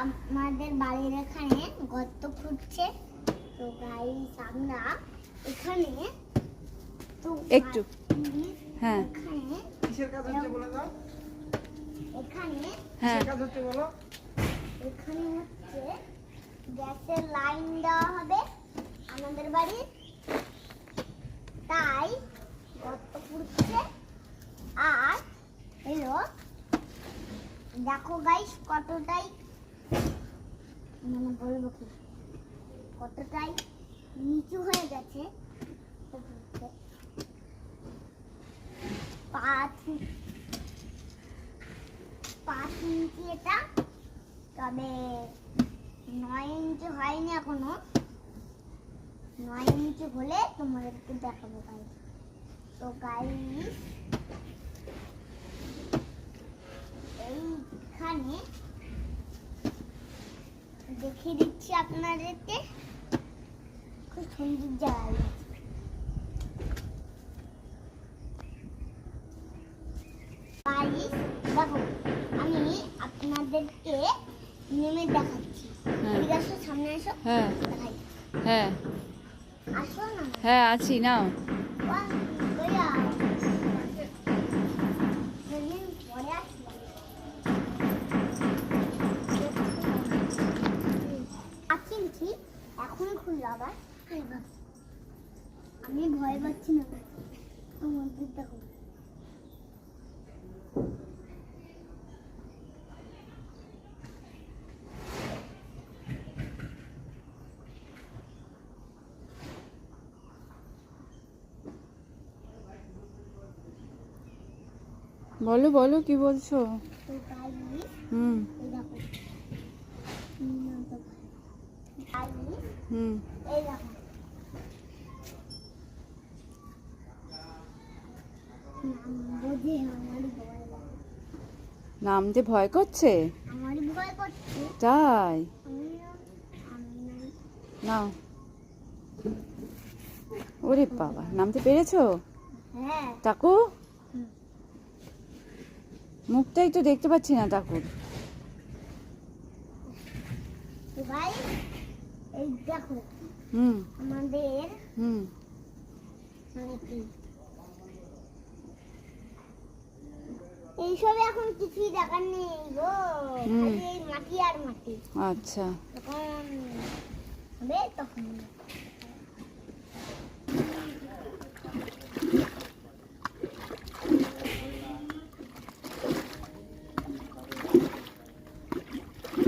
আমাদের বাড়ির এখানে গর্ত খুঁড়ছে। তো গাইস আমরা এখানে তো একটু হ্যাঁ এখানে কিসের কাজ হচ্ছে বলে দাও? এখানে হ্যাঁ কিসের কাজ হচ্ছে বলো? এখানে হচ্ছে গ্যাসের লাইন দেওয়া হবে আমাদের বাড়ি, তাই গর্ত খুঁড়ছে। আর হলো দেখো গাইস কতটাই মানে বলবো কি কতটাই নিচু হয়ে গেছে। 5 ইঞ্চি এটা, তবে 9 ইঞ্চি হয়নি এখনো। 9 ইঞ্চি হলে তোমাদেরকে দেখাবো গাইস। তো গাইস এইখানে দেখিয়ে দিচ্ছি আপনাদেরকে, খুব সুন্দর জায়গা আছে। গাইস দেখো আমি আপনাদেরকে নেমে দেখাচ্ছি। এদিকে আসো, সামনে আসো, হ্যাঁ দেখাই। হ্যাঁ আসো না, হ্যাঁ আছি নাও। পরে আসি। আছি এখন খুললো আবার। আমি ভয় পাচ্ছি না, মন্দির দেখো। বলো বলো কি বলছো? তো গাইস হুম এই দেখো, গাইস হুম এই দেখো, বুঝে আমারই ভয় লাগে। নামতে ভয় করছে? আমারই ভয় করছে। তাই আমি নাও। ওরে বাবা, নামতে পেরেছো? হ্যাঁ তাকু হুম। মুখটাই তো দেখতে পাচ্ছি না তাকুর। তো ভাই এই দেখো হুম আমাদের হুম মানে কি এইসব এখন কিছুই দেখার নেই গো, হুম। খালি এই মাটি আর মাটি। আচ্ছা যখন হবে তখন